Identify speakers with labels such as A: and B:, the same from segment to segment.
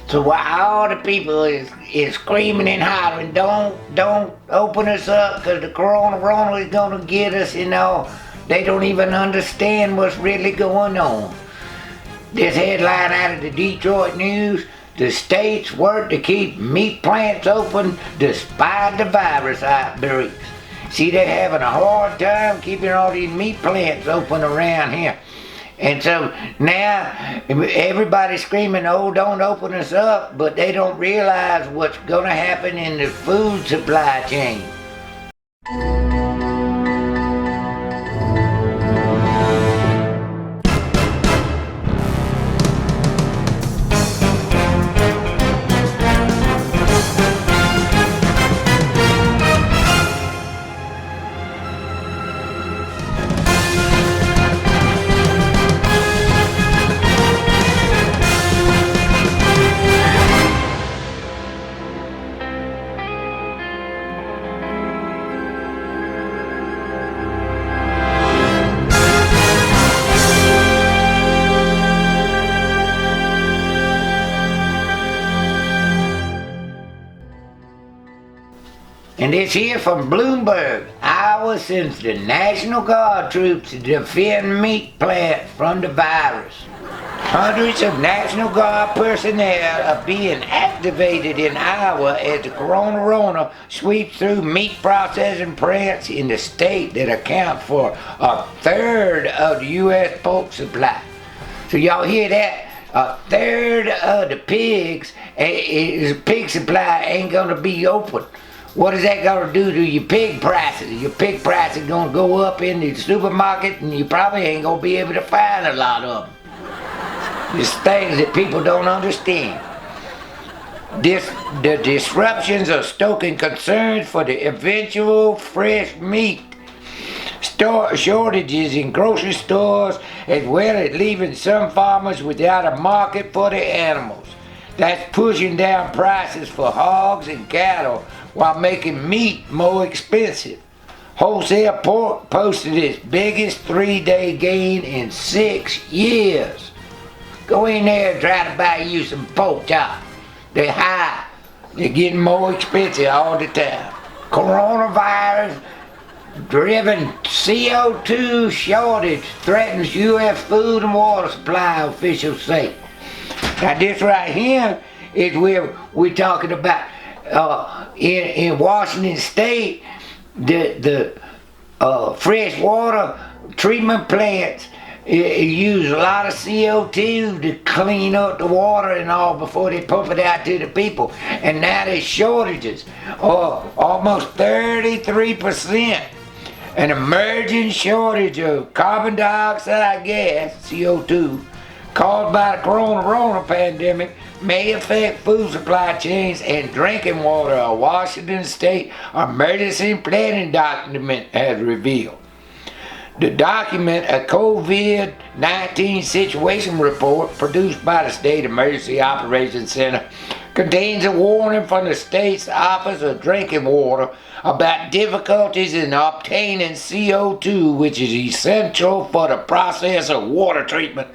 A: So while all the people is screaming and hollering, don't open us up because the corona is gonna get us, they don't even understand what's really going on. This headline out of the Detroit News: the states work to keep meat plants open despite the virus outbreaks. See, they're having a hard time keeping all these meat plants open around here. And so now everybody's screaming, oh, don't open us up, but they don't realize what's going to happen in the food supply chain. And this here from Bloomberg: Iowa sends the National Guard troops to defend meat plants from the virus. Hundreds of National Guard personnel are being activated in Iowa as the corona sweeps through meat processing plants in the state that account for a third of the U.S. pork supply. So y'all hear that? A third of the pig supply ain't gonna be open. What is that going to do to your pig prices? Your pig prices going to go up in the supermarket, and you probably ain't going to be able to find a lot of them. It's things that people don't understand. The disruptions are stoking concerns for the eventual fresh meat shortages in grocery stores, as well as leaving some farmers without a market for their animals. That's pushing down prices for hogs and cattle while making meat more expensive. Wholesale pork posted its biggest 3-day gain in 6 years. Go in there and try to buy you some pork chop. They're high. They're getting more expensive all the time. Coronavirus driven CO2 shortage threatens U.S. food and water supply, officials say. Now this right here is where we're talking about in Washington State, the fresh water treatment plants use a lot of CO2 to clean up the water and all before they pump it out to the people. And now there's shortages of almost 33%. An emerging shortage of carbon dioxide gas, CO2, caused by the corona pandemic may affect food supply chains and drinking water, a Washington State emergency planning document has revealed. The document, a COVID-19 situation report produced by the State Emergency Operations Center, contains a warning from the state's Office of Drinking Water about difficulties in obtaining CO2, which is essential for the process of water treatment.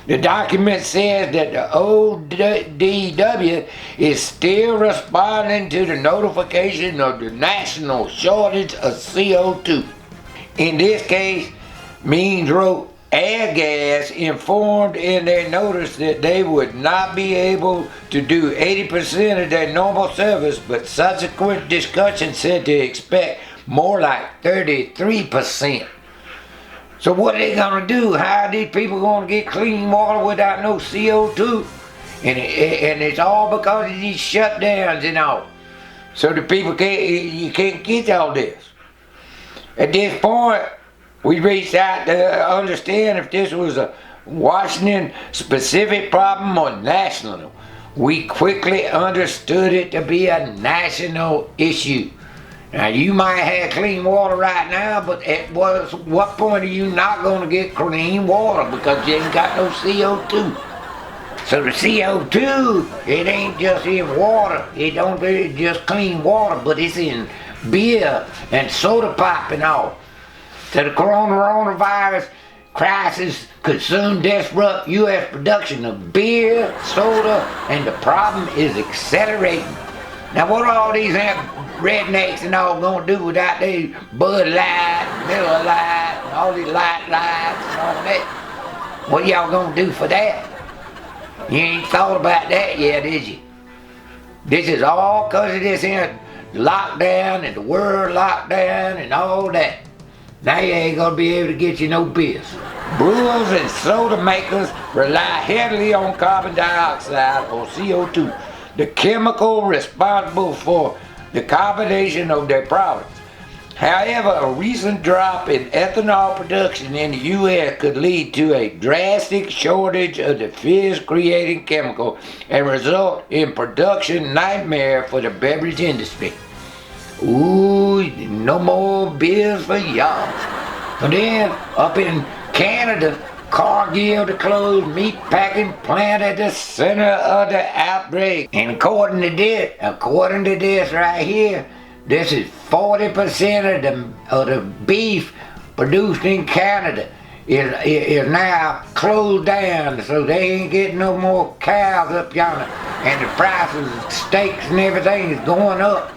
A: The document says that the ODW is still responding to the notification of the national shortage of CO2. In this case, Means wrote, Air Gas informed in their notice that they would not be able to do 80% of their normal service, but subsequent discussion said to expect more like 33%. So what are they gonna do? How are these people gonna get clean water without no CO2? And it's all because of these shutdowns and all. So the people you can't get all this. At this point, we reached out to understand if this was a Washington specific problem or national. We quickly understood it to be a national issue. Now you might have clean water right now, but at what point are you not going to get clean water because you ain't got no CO2? So the CO2, it ain't just in water. It don't just clean water, but it's in beer and soda pop and all. So the coronavirus crisis could soon disrupt U.S. production of beer, soda, and the problem is accelerating. Now what are all these rednecks and all gonna do without these Bud Light, Miller Lite, and all these lights and all that? What y'all gonna do for that? You ain't thought about that yet, did you? This is all cause of this here lockdown and the world lockdown and all that. Now you ain't gonna be able to get you no beers. Brewers and soda makers rely heavily on carbon dioxide, or CO2, the chemical responsible for the carbonation of their products. However, a recent drop in ethanol production in the U.S. could lead to a drastic shortage of the fish-creating chemical and result in production nightmare for the beverage industry. Ooh, no more beers for y'all. And then, up in Canada, Cargill, the closed meat packing plant at the center of the outbreak. And according to this right here, this is 40% of the beef produced in Canada is now closed down, so they ain't getting no more cows up yonder. And the prices of steaks and everything is going up,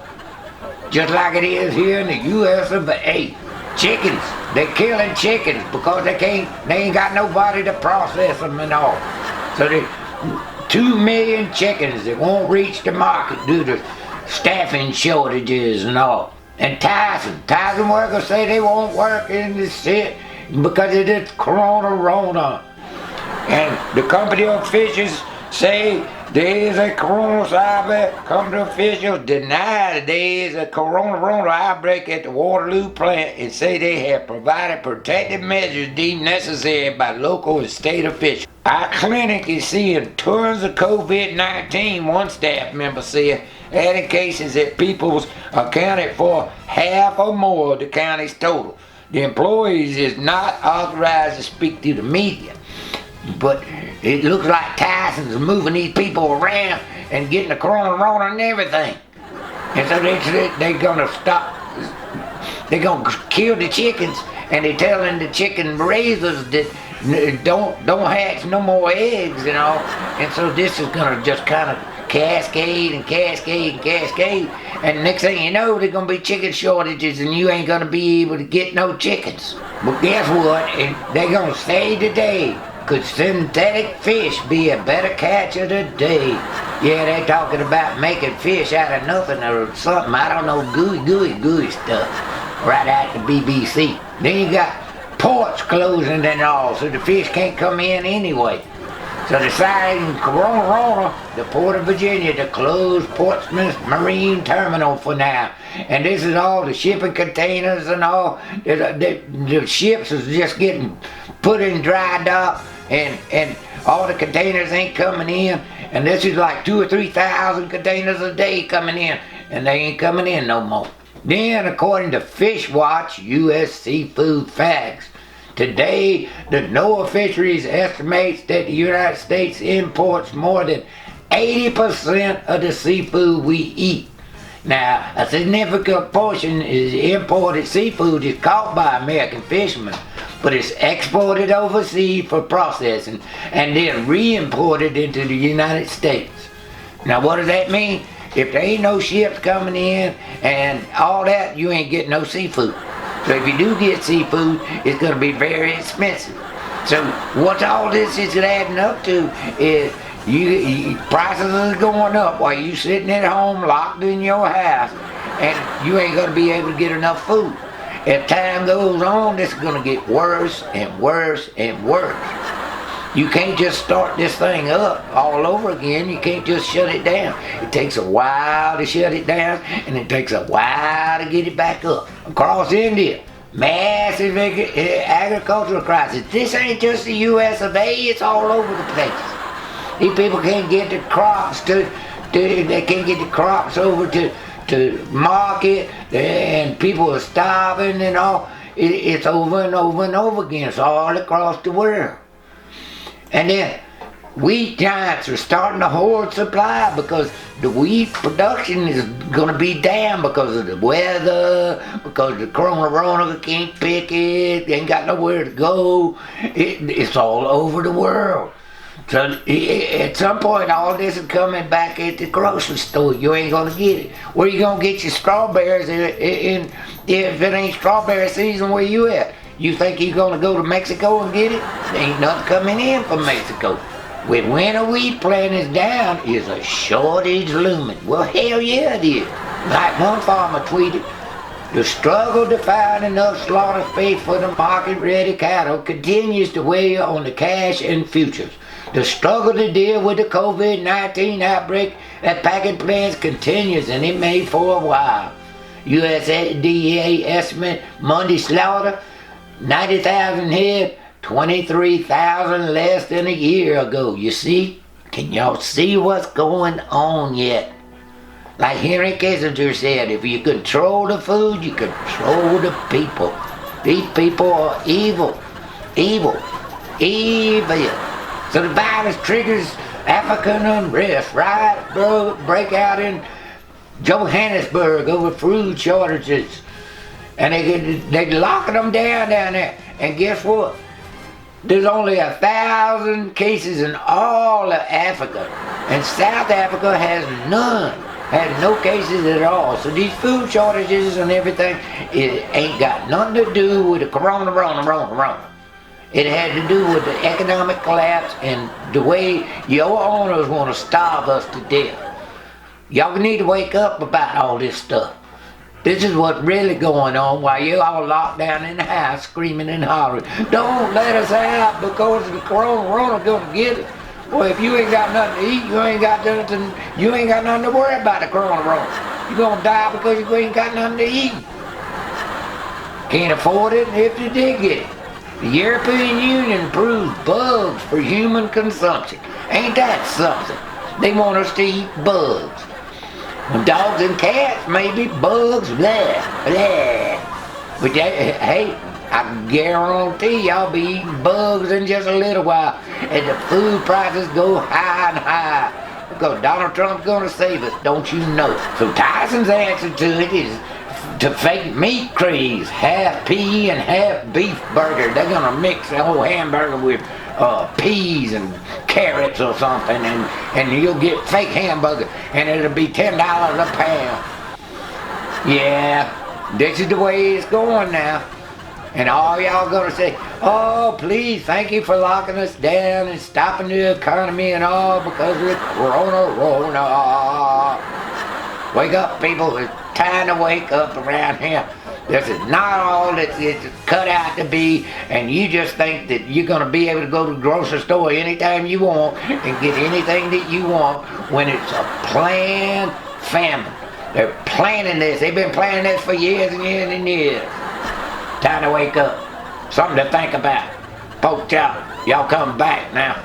A: just like it is here in the U.S. of A. Chickens, they're killing chickens because they ain't got nobody to process them and all. So there's 2 million chickens that won't reach the market due to staffing shortages and all. And Tyson workers say they won't work in the city because of this corona. And the company officials say there is a coronavirus outbreak. Company officials deny that there is a coronavirus outbreak at the Waterloo plant and say they have provided protective measures deemed necessary by local and state officials. Our clinic is seeing tons of COVID-19, one staff member said, adding cases that people's accounted for half or more of the county's total. The employees is not authorized to speak to the media, but it looks like Tyson's moving these people around and getting the corona and everything. And so they're gonna stop, they're gonna kill the chickens, and they're telling the chicken raisers that don't hatch no more eggs and all. And so this is gonna just kind of cascade, and next thing you know, there's gonna be chicken shortages and you ain't gonna be able to get no chickens. But guess what? They're gonna say today, could synthetic fish be a better catch of the day? Yeah, they're talking about making fish out of nothing or something, I don't know, gooey stuff, right out the BBC. Then you got ports closing and all, so the fish can't come in anyway. So deciding Corona, the Port of Virginia, to close Portsmouth Marine Terminal for now. And this is all the shipping containers and all. The ships is just getting put in dry dock, and all the containers ain't coming in. And this is like 2,000 or 3,000 containers a day coming in, and they ain't coming in no more. Then, according to Fish Watch, U.S. Seafood Facts, today, the NOAA Fisheries estimates that the United States imports more than 80% of the seafood we eat. Now, a significant portion is imported seafood is caught by American fishermen, but it's exported overseas for processing and then re-imported into the United States. Now, what does that mean? If there ain't no ships coming in and all that, you ain't getting no seafood. So if you do get seafood, it's going to be very expensive. So what all this is adding up to is prices are going up while you sitting at home locked in your house, and you ain't going to be able to get enough food. As time goes on, this is going to get worse and worse and worse. You can't just start this thing up all over again. You can't just shut it down. It takes a while to shut it down, and it takes a while to get it back up. Across India, massive agricultural crisis. This ain't just the U.S. of A., it's all over the place. These people can't get the crops they can't get the crops over to market, and people are starving and all. It's over and over and over again. It's all across the world. And then wheat giants are starting to hoard supply because the wheat production is going to be down because of the weather, because the coronavirus can't pick it, they ain't got nowhere to go. It's all over the world. So at some point, all this is coming back at the grocery store. You ain't gonna get it. Where you gonna get your strawberries if it ain't strawberry season? Where you at? You think you're gonna go to Mexico and get it? There ain't nothing coming in from Mexico. When winter wheat plant is down, is a shortage looming. Well, hell yeah it is. Like one farmer tweeted, the struggle to find enough slaughter space for the market-ready cattle continues to weigh on the cash and futures. The struggle to deal with the COVID-19 outbreak at packing plants continues, and it may for a while. USDA estimate Monday slaughter, 90,000 head, 23,000 less than a year ago. You see? Can y'all see what's going on yet? Like Henry Kissinger said, if you control the food, you control the people. These people are evil. Evil. Evil. So the virus triggers African unrest, right? Break out in Johannesburg over food shortages. And they locking them down there. And guess what? There's only 1,000 cases in all of Africa. And South Africa has none. Has no cases at all. So these food shortages and everything, it ain't got nothing to do with the corona. It had to do with the economic collapse and the way your owners want to starve us to death. Y'all need to wake up about all this stuff. This is what's really going on while you're all locked down in the house screaming and hollering. Don't let us out because the corona gonna get it. Well, if you ain't got nothing to eat, you ain't got nothing to worry about the corona. You're gonna die because you ain't got nothing to eat. Can't afford it if you did get it. The European Union approves bugs for human consumption. Ain't that something? They want us to eat bugs. Dogs and cats, maybe bugs, blah, blah. But hey, I guarantee y'all be eating bugs in just a little while as the food prices go high and high. Because Donald Trump's gonna save us, don't you know? So Tyson's answer to it is to fake meat craze, half pea and half beef burger. They're gonna mix the whole hamburger with peas and carrots or something, and you'll get fake hamburger, and it'll be $10 a pound. Yeah, this is the way it's going now. And all y'all gonna say, oh please, thank you for locking us down and stopping the economy and all because of the corona. Wake up, people. It's time to wake up around here. This is not all that it's cut out to be, and you just think that you're going to be able to go to the grocery store anytime you want and get anything that you want when it's a planned famine. They're planning this. They've been planning this for years and years and years. Time to wake up. Something to think about. Pork chop. Y'all come back now.